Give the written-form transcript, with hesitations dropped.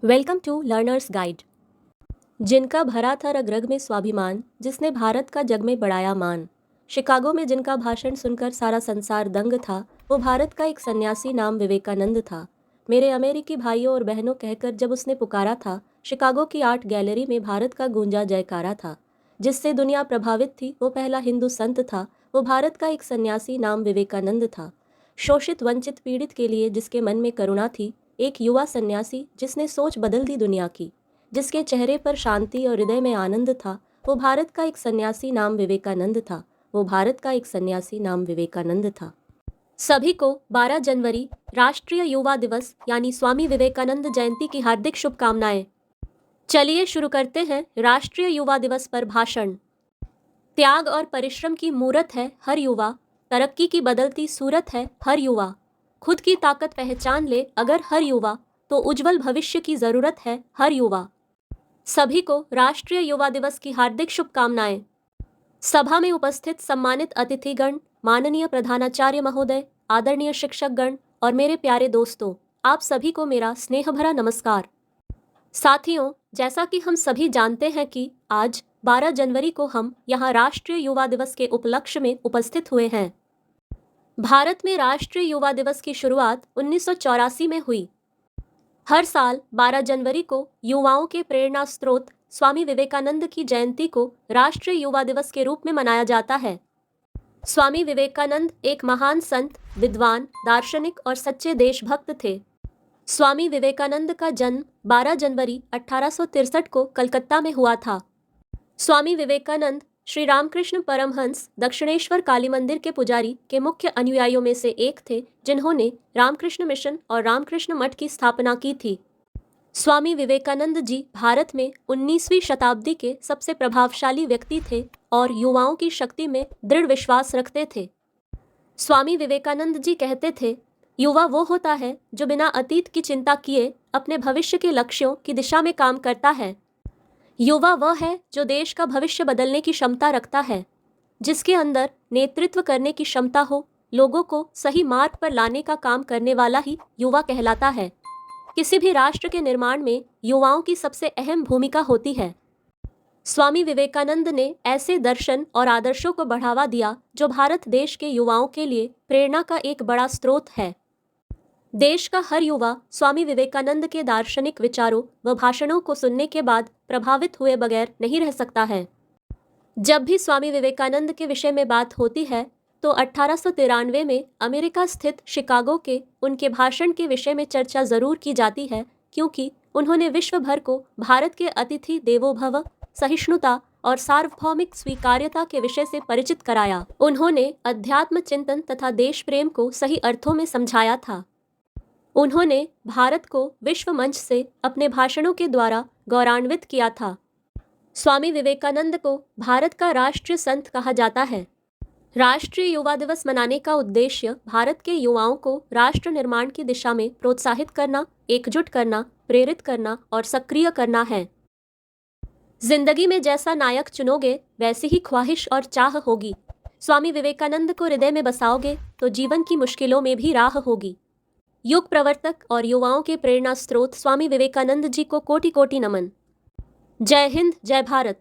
Welcome to learners guide. जिनका भरा था रग रग में स्वाभिमान, जिसने भारत का जग में बढ़ाया मान। शिकागो में जिनका भाषण सुनकर सारा संसार दंग था, वो भारत का एक सन्यासी नाम विवेकानंद था। मेरे अमेरिकी भाइयों और बहनों कहकर जब उसने पुकारा था, शिकागो की आर्ट गैलरी में भारत का गूंजा जयकारा था। जिससे दुनिया प्रभावित थी, वो पहला हिंदू संत था। वो भारत का एक सन्यासी नाम विवेकानंद था। शोषित वंचित पीड़ित के लिए जिसके मन में करुणा थी, एक युवा सन्यासी जिसने सोच बदल दी दुनिया की, जिसके चेहरे पर शांति और हृदय में आनंद था, वो भारत का एक सन्यासी नाम विवेकानंद था। वो भारत का एक सन्यासी नाम विवेकानंद था। सभी को 12 जनवरी राष्ट्रीय युवा दिवस यानी स्वामी विवेकानंद जयंती की हार्दिक शुभकामनाएं। चलिए शुरू करते हैं राष्ट्रीय युवा दिवस पर भाषण। त्याग और परिश्रम की मूरत है हर युवा, तरक्की की बदलती सूरत है हर युवा। खुद की ताकत पहचान ले अगर हर युवा, तो उज्जवल भविष्य की जरूरत है हर युवा। सभी को राष्ट्रीय युवा दिवस की हार्दिक शुभकामनाएं। सभा में उपस्थित सम्मानित अतिथिगण, माननीय प्रधानाचार्य महोदय, आदरणीय शिक्षकगण और मेरे प्यारे दोस्तों, आप सभी को मेरा स्नेह भरा नमस्कार। साथियों, जैसा कि हम सभी जानते हैं कि आज 12 जनवरी को हम यहाँ राष्ट्रीय युवा दिवस के उपलक्ष्य में उपस्थित हुए हैं। भारत में राष्ट्रीय युवा दिवस की शुरुआत 1984 में हुई। हर साल 12 जनवरी को युवाओं के प्रेरणा स्रोत स्वामी विवेकानंद की जयंती को राष्ट्रीय युवा दिवस के रूप में मनाया जाता है। स्वामी विवेकानंद एक महान संत, विद्वान, दार्शनिक और सच्चे देशभक्त थे। स्वामी विवेकानंद का जन्म 12 जनवरी 1863 को कलकत्ता में हुआ था। स्वामी विवेकानंद श्री रामकृष्ण परमहंस दक्षिणेश्वर काली मंदिर के पुजारी के मुख्य अनुयायियों में से एक थे, जिन्होंने रामकृष्ण मिशन और रामकृष्ण मठ की स्थापना की थी। स्वामी विवेकानंद जी भारत में 19वीं शताब्दी के सबसे प्रभावशाली व्यक्ति थे और युवाओं की शक्ति में दृढ़ विश्वास रखते थे। स्वामी विवेकानंद जी कहते थे, युवा वो होता है जो बिना अतीत की चिंता किए अपने भविष्य के लक्ष्यों की दिशा में काम करता है। युवा वह है जो देश का भविष्य बदलने की क्षमता रखता है, जिसके अंदर नेतृत्व करने की क्षमता हो, लोगों को सही मार्ग पर लाने का काम करने वाला ही युवा कहलाता है। किसी भी राष्ट्र के निर्माण में युवाओं की सबसे अहम भूमिका होती है। स्वामी विवेकानंद ने ऐसे दर्शन और आदर्शों को बढ़ावा दिया जो भारत देश के युवाओं के लिए प्रेरणा का एक बड़ा स्रोत है। देश का हर युवा स्वामी विवेकानंद के दार्शनिक विचारों व भाषणों को सुनने के बाद प्रभावित हुए बगैर नहीं रह सकता है। जब भी स्वामी विवेकानंद के विषय में बात होती है तो 1893 में अमेरिका स्थित शिकागो के उनके भाषण के विषय में चर्चा जरूर की जाती है, क्योंकि उन्होंने विश्व भर को भारत के अतिथि देवो भव, सहिष्णुता और सार्वभौमिक स्वीकार्यता के विषय से परिचित कराया। उन्होंने अध्यात्म चिंतन तथा देश प्रेम को सही अर्थों में समझाया था। उन्होंने भारत को विश्व मंच से अपने भाषणों के द्वारा गौरवान्वित किया था। स्वामी विवेकानंद को भारत का राष्ट्रीय संत कहा जाता है। राष्ट्रीय युवा दिवस मनाने का उद्देश्य भारत के युवाओं को राष्ट्र निर्माण की दिशा में प्रोत्साहित करना, एकजुट करना, प्रेरित करना और सक्रिय करना है। जिंदगी में जैसा नायक चुनोगे वैसी ही ख्वाहिश और चाह होगी। स्वामी विवेकानंद को हृदय में बसाओगे तो जीवन की मुश्किलों में भी राह होगी। युग प्रवर्तक और युवाओं के प्रेरणा स्रोत स्वामी विवेकानंद जी को कोटि कोटि नमन। जय हिंद, जय भारत।